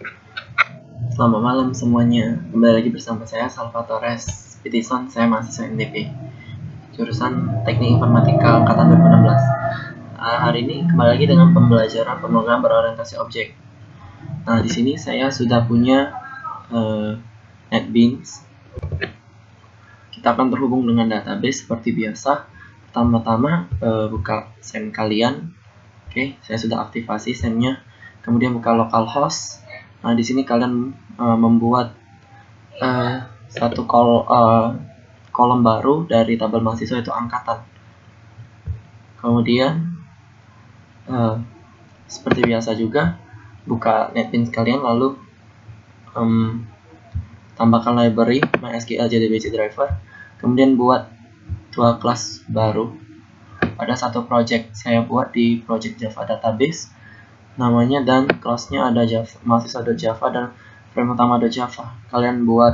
Selamat malam semuanya. Kembali lagi bersama saya Salvatore Pitison. Saya mahasiswa NTP, jurusan Teknik Informatika angkatan 2016. Hari ini kembali lagi dengan pembelajaran pemrograman berorientasi objek. Nah, di sini saya sudah punya NetBeans. Kita akan terhubung dengan database seperti biasa. Pertama-tama buka SAM kalian. Oke, saya sudah aktifasi SAM-nya. Kemudian buka localhost. Nah, di sini kalian membuat satu kolom baru dari tabel mahasiswa, itu angkatan. Kemudian seperti biasa juga buka NetBeans kalian, lalu tambahkan library MySQL JDBC driver, kemudian buat dua kelas baru pada satu project. Saya buat di project Java database namanya, dan kelasnya ada Java, mahasiswa.java dan frame utama.java. Kalian buat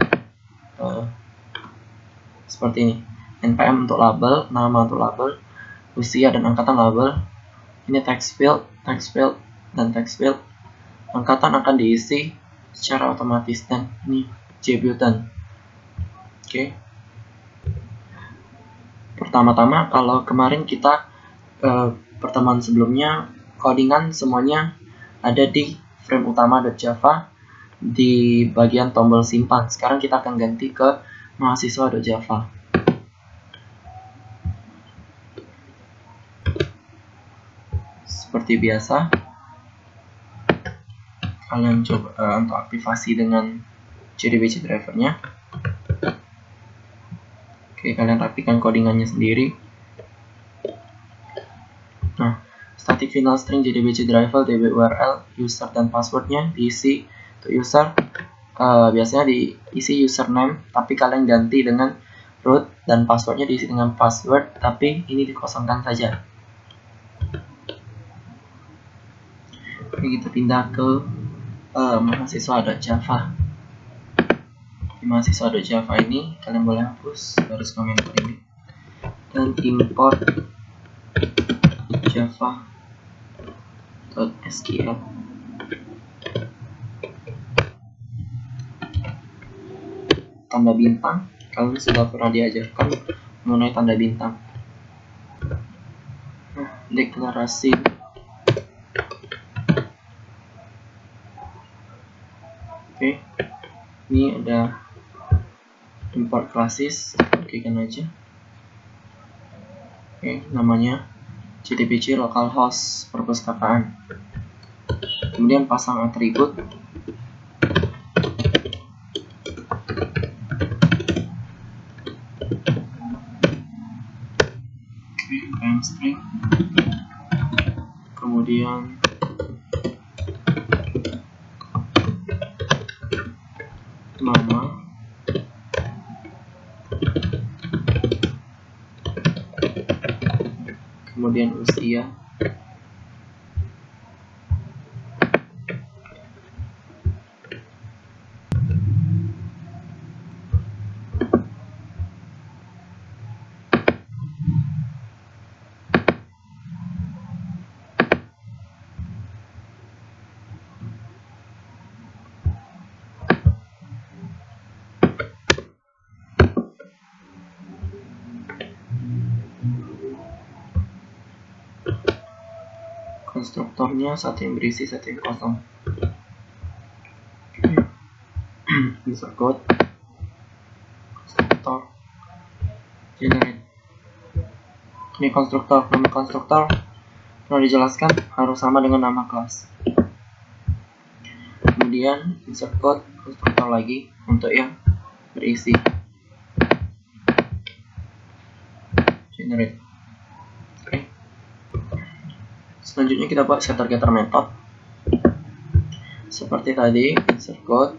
seperti ini: npm untuk label, nama untuk label, usia dan angkatan label. Ini text field, dan text field. Angkatan akan diisi secara otomatis, dan ini JButton. Oke. Pertama-tama, kalau kemarin kita pertemuan sebelumnya codingan semuanya ada di frame utama.java di bagian tombol simpan. Sekarang kita akan ganti ke mahasiswa.java. Seperti biasa, kalian coba untuk aktifasi dengan JDBC drivernya. Oke, kalian rapikan codingannya sendiri. Nah, static final string JDBC driver DB URL user dan passwordnya diisi. Untuk user biasanya diisi username, tapi kalian ganti dengan root, dan passwordnya diisi dengan password, tapi ini dikosongkan saja. Oke, kita pindah ke mahasiswa.java. Di mahasiswa.java ini kalian boleh hapus garis komentar ini dan import java.sql. Tanda bintang, kalian sudah pernah diajarkan mengenai tanda bintang. Nah, deklarasi. Oke, ini ada import classes, klikkan aja. Oke, namanya JDBC localhost perpustakaan. Kemudian pasang atribut. Name string. Kemudian nama. Kemudian usia. Konstruktornya satu yang berisi, satu yang kosong. User code, konstruktor, generate. Ini konstruktor, nama konstruktor perlu dijelaskan harus sama dengan nama kelas. Kemudian insert code, konstruktor lagi untuk yang berisi, generate. Oke. Selanjutnya kita buat setter getter method. Seperti tadi, insert code,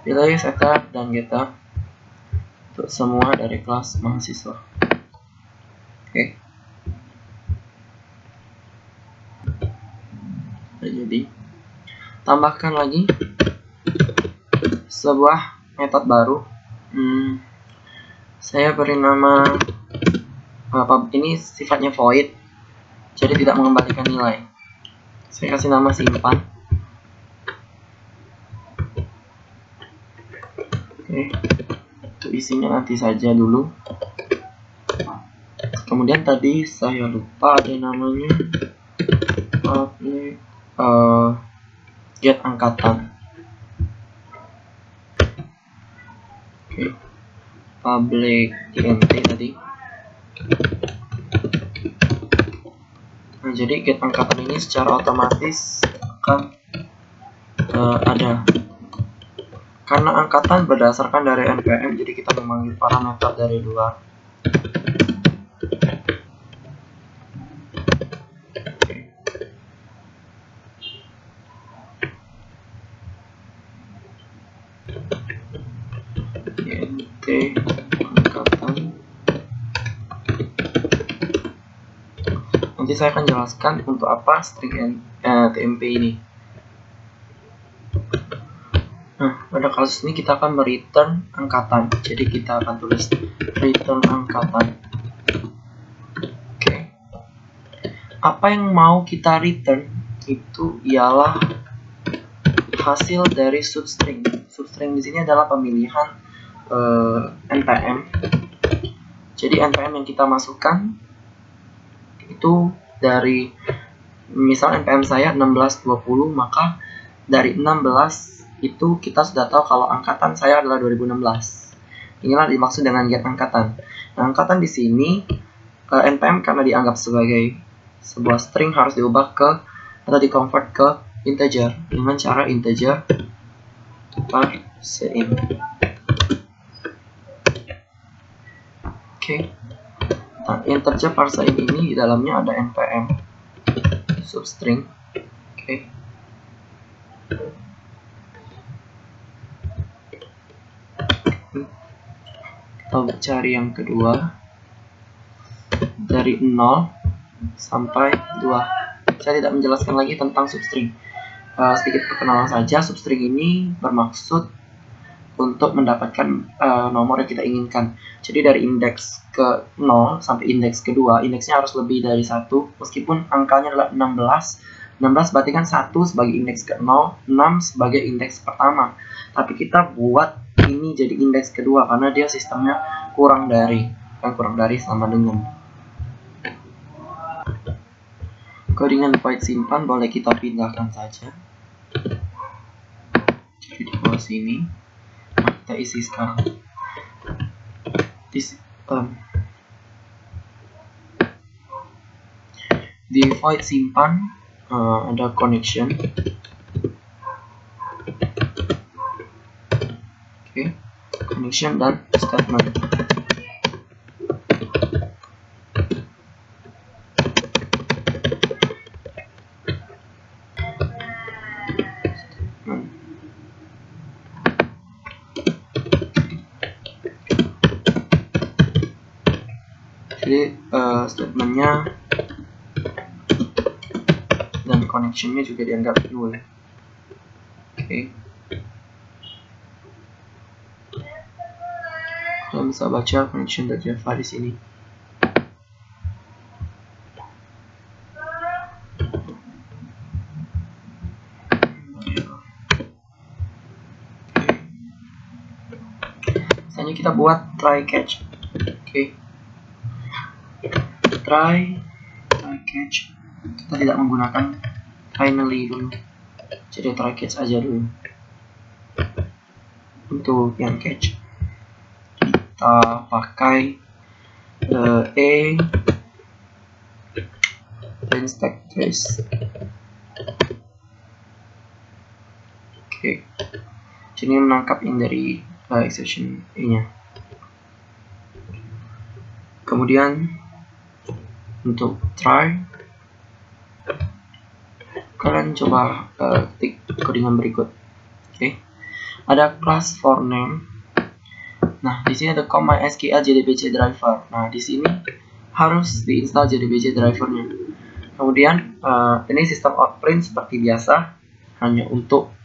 pilih setter dan getter untuk semua dari kelas mahasiswa. Oke. Jadi tambahkan lagi sebuah metode baru. Saya beri nama ini sifatnya void, jadi tidak mengembalikan nilai. Saya kasih nama simpan. isinya nanti saja dulu. Kemudian tadi saya lupa ada namanya public get angkatan. Oke, public int tadi. Nah, jadi get angkatan ini secara otomatis akan ada. Karena angkatan berdasarkan dari npm, jadi kita memanggil parameter dari luar. Int angkatan. Nanti saya akan jelaskan untuk apa string tmp ini. Nah, pada kasus ini kita akan return angkatan. Jadi kita akan tulis return angkatan. Oke. Apa yang mau kita return itu ialah hasil dari substring. Substring di sini adalah pemilihan npm. Jadi npm yang kita masukkan itu dari misal npm saya 1620, maka dari 16 itu kita sudah tahu kalau angkatan saya adalah 2016. Inilah dimaksud dengan get angkatan. Nah, angkatan di sini npm karena dianggap sebagai sebuah string harus diubah ke atau di-convert ke integer dengan cara integer parseInt. Oke. Nah, integer parseInt ini di dalamnya ada npm substring. Oke. Kita cari yang kedua dari 0 sampai 2. Saya tidak menjelaskan lagi tentang substring. Sedikit perkenalan saja, substring ini bermaksud untuk mendapatkan nomor yang kita inginkan. Jadi dari indeks ke 0 sampai indeks kedua, indeksnya harus lebih dari 1, meskipun angkanya adalah 16. 16 berarti kan 1 sebagai indeks ke 0, 6 sebagai indeks pertama. Tapi kita buat ini jadi indeks kedua karena dia sistemnya kurang dari sama dengan. Codingan void simpan boleh kita pindahkan saja. Jadi di bawah sini. Nah, kita isi sekarang. Di void simpan ada connection. Oke, connection dan statement. Jadi statementnya dan connectionnya juga dianggap null. Oke. Kalian bisa baca connection.java di sini. Misalnya kita buat try catch. Oke. Try catch. Kita tidak menggunakan finally dulu. Jadi try catch aja dulu. Untuk yang catch kita pakai plain stack trace. Oke. Jadi menangkap yang dari exception nya. Kemudian untuk try, kalian coba ketik codingan berikut. Oke. Ada class for name. Nah, di sini ada mysql jdbc driver. Nah, di sini harus diinstal jdbc drivernya. Kemudian ini sistem outprint seperti biasa, hanya untuk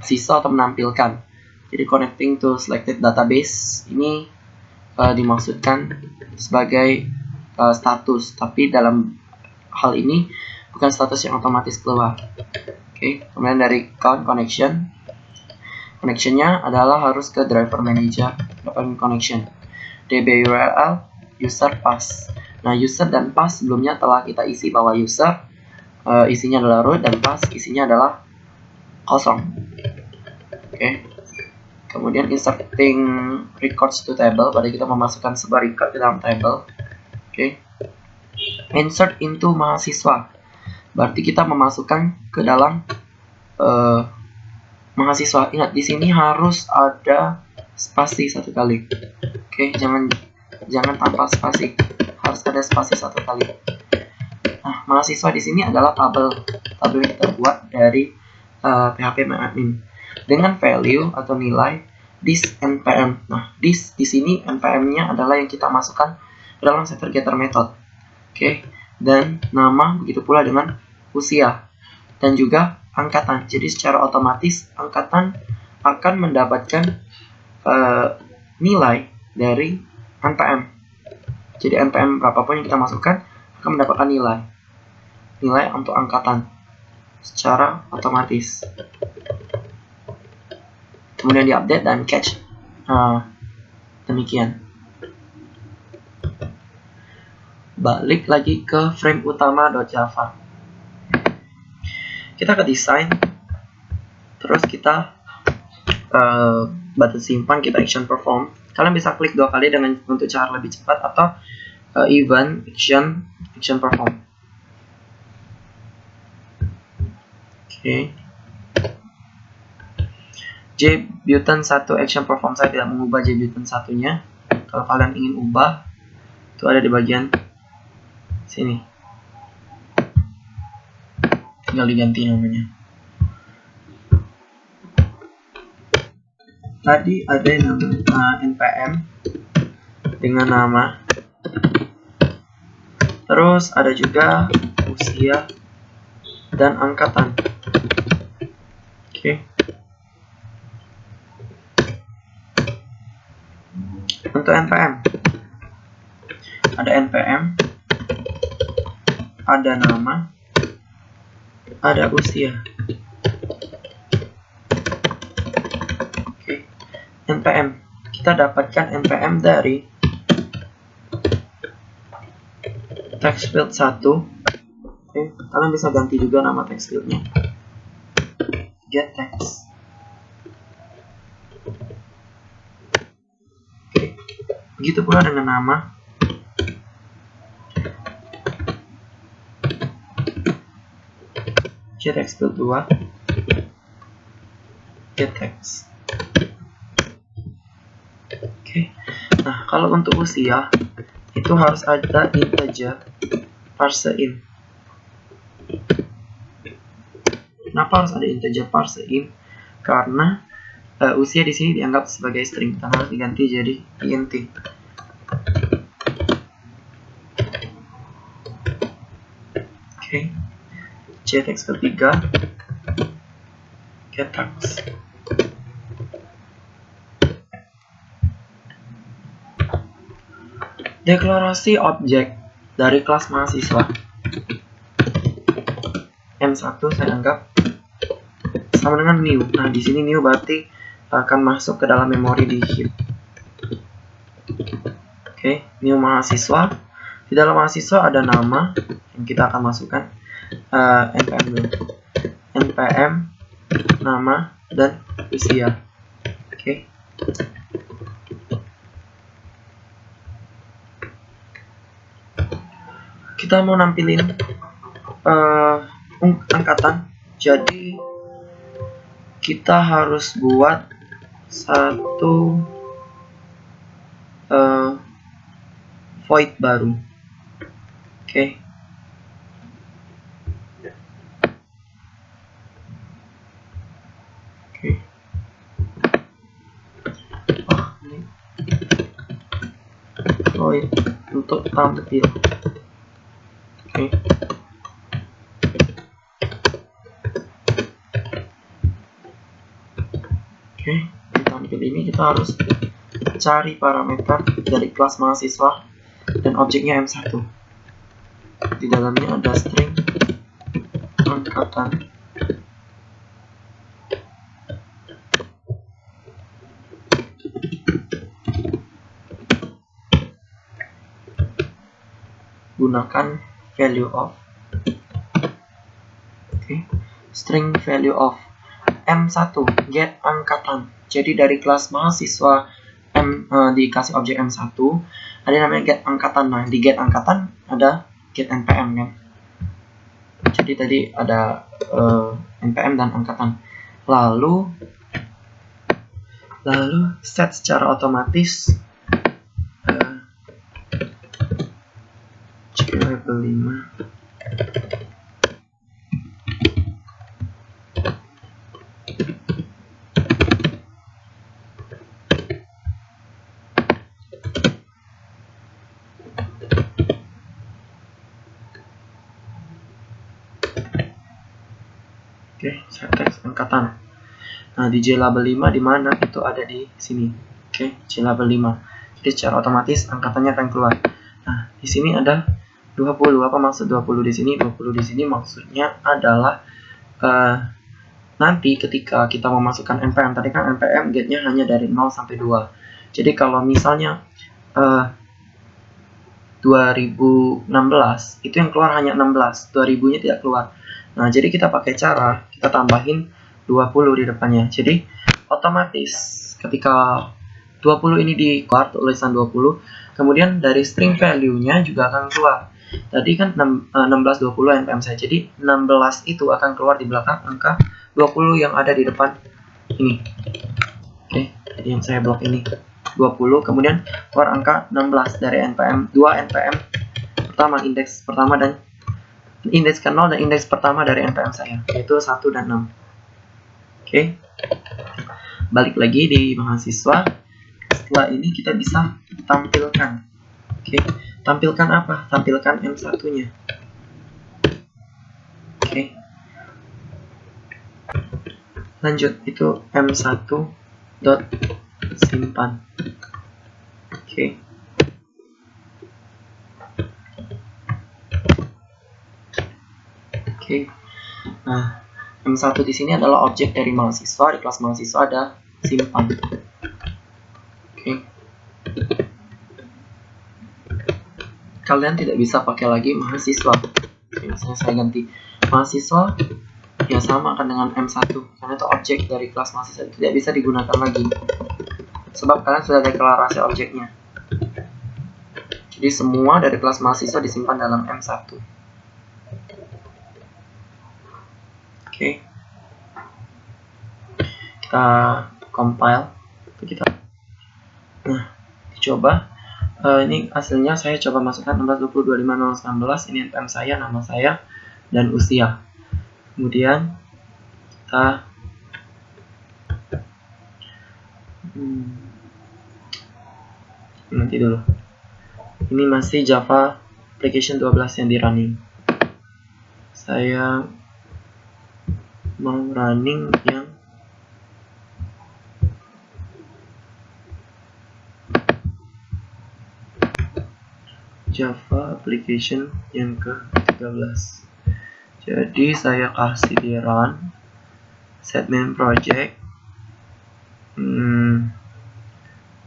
sisa atau menampilkan. Jadi connecting to selected database ini dimaksudkan sebagai status, tapi dalam hal ini bukan status yang otomatis keluar. Oke. Kemudian dari count connection Connectionnya adalah harus ke driver manager development connection. DB URL user pass. Nah, user dan pass sebelumnya telah kita isi bahwa user isinya adalah root dan pass isinya adalah kosong. Oke. Kemudian inserting records to table, berarti kita memasukkan sebuah record ke dalam table. Oke. Insert into mahasiswa, berarti kita memasukkan ke dalam mahasiswa. Ingat, di sini harus ada spasi satu kali. Oke, jangan tanpa spasi, harus ada spasi satu kali. Nah, mahasiswa di sini adalah tabel yang kita buat dari PHP MyAdmin dengan value atau nilai this npm. Nah, this di sini npm-nya adalah yang kita masukkan ke dalam setter getter method. Oke, dan nama begitu pula dengan usia dan juga angkatan. Jadi secara otomatis angkatan akan mendapatkan nilai dari npm. Jadi npm berapapun yang kita masukkan akan mendapatkan nilai untuk angkatan secara otomatis. Kemudian diupdate dan catch. Demikian. Balik lagi ke frame utama.java. Kita ke design, terus kita button simpan, kita action perform. Kalian bisa klik 2 kali dengan untuk cara lebih cepat, atau event action perform. Oke. JButton 1 action perform, saya tidak mengubah JButton 1-nya. Kalau kalian ingin ubah, itu ada di bagian sini. Tinggal diganti namanya. Tadi ada yang nama npm dengan nama. Terus ada juga usia dan angkatan. Oke. Untuk npm, ada npm, ada nama, ada usia. Oke. npm, kita dapatkan npm dari text field 1. Oke, kalian bisa ganti juga nama text fieldnya. Get text. Oke, begitu pula dengan nama. Get text field 2. Get text. Oke. Nah, kalau untuk usia itu harus ada integer parseInt. Kenapa harus ada integer parseInt? Karena usia di sini dianggap sebagai string, dan harus diganti jadi int. Oke. Jtext ketiga, get text. Deklarasi objek dari kelas mahasiswa. M1 saya anggap sama dengan new. Nah, di sini new berarti akan masuk ke dalam memori di heap. Oke, new mahasiswa. Di dalam mahasiswa ada nama yang kita akan masukkan. npm dulu. npm, nama, dan usia. Oke. Kita mau nampilin angkatan, jadi kita harus buat satu void baru. Oke. Void untuk tampil. Oke. Oke, di tampil ini kita harus cari parameter dari kelas mahasiswa dan objeknya M1. Di dalamnya ada string angkatan. gunakan value of string value of M1 get angkatan. Jadi dari kelas mahasiswa dikasih objek M1, ada namanya get angkatan. Nah, di get angkatan ada get npm kan. Jadi tadi ada npm dan angkatan. Lalu set secara otomatis level 5 set text angkatan. Nah, di JLabel 5 di mana? Itu ada di sini. JLabel 5. Jadi secara otomatis angkatannya akan keluar. Nah, di sini ada 20. Apa maksud 20 di sini? 20 di sini maksudnya adalah nanti ketika kita memasukkan npm, tadi kan npm getnya hanya dari 0 sampai 2. Jadi kalau misalnya 2016 itu yang keluar hanya 16, 2000-nya tidak keluar. Nah, jadi kita pakai cara kita tambahin 20 di depannya. Jadi otomatis ketika 20 ini dikeluar tulisan 20, kemudian dari string value-nya juga akan keluar. Tadi kan 1620 npm saya. Jadi 16 itu akan keluar di belakang angka 20 yang ada di depan ini. Jadi yang saya blok ini 20, kemudian keluar angka 16 dari npm 2 npm pertama, indeks pertama dan indeks ke-0 dan indeks pertama dari npm saya, yaitu 1 dan 6. Balik lagi di mahasiswa. Setelah ini kita bisa tampilkan. Tampilkan apa? Tampilkan M1-nya. Lanjut, itu M1 dot simpan. Nah, M1 di sini adalah objek dari mahasiswa. Di kelas mahasiswa ada simpan. Kalian tidak bisa pakai lagi mahasiswa. Misalnya saya ganti mahasiswa, ya sama akan dengan M1, karena itu objek dari kelas mahasiswa, tidak bisa digunakan lagi sebab kalian sudah deklarasi objeknya. Jadi semua dari kelas mahasiswa disimpan dalam M1. Kita compile, nah dicoba. Ini hasilnya saya coba masukkan 16, 20, 25, 0, 19. Ini npm saya, nama saya, dan usia. Kemudian kita nanti dulu. Ini masih Java application 12 yang di running. Saya mau running yang Java application yang ke-13. Jadi saya kasih di run set main project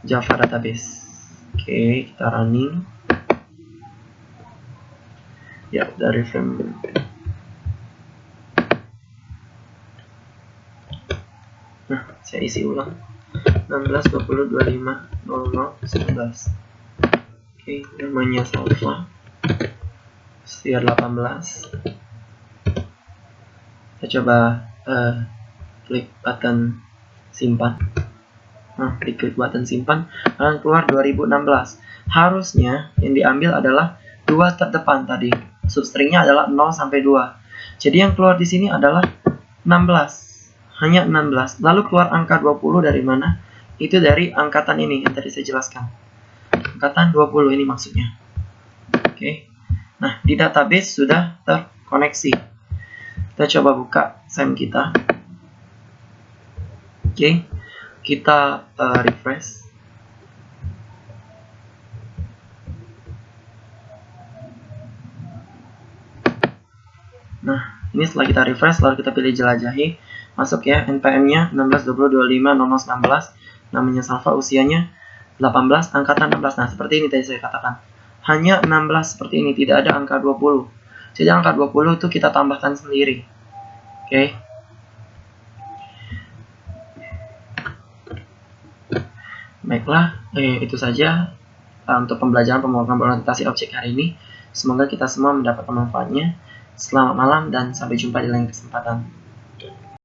Java database. Kita running. Ya, dari frame. Nah, saya isi ulang 16, 20, 25, 00, 19. Namanya Salva, setir 18. Kita coba klik button simpan. Nah, klik button simpan, akan keluar 2016. Harusnya yang diambil adalah 2 terdepan tadi. Substringnya adalah 0 sampai 2. Jadi yang keluar di sini adalah 16. Hanya 16. Lalu keluar angka 20 dari mana? Itu dari angkatan ini yang tadi saya jelaskan. Angkatan 20 ini maksudnya. Nah, di database sudah terkoneksi. Kita coba buka SAM kita. Kita refresh. Nah, ini setelah kita refresh, lalu kita pilih jelajahi. Masuk ya, npm-nya 16, 20, 25, 00, 19. Namanya Salva, usianya 18, angkatan 16. Nah, seperti ini tadi saya katakan. hanya 16 seperti ini, tidak ada angka 20. Jadi angka 20 itu kita tambahkan sendiri. Oke. Baiklah, itu saja untuk pembelajaran pemrograman berorientasi objek hari ini. Semoga kita semua mendapatkan manfaatnya. Selamat malam dan sampai jumpa di lain kesempatan.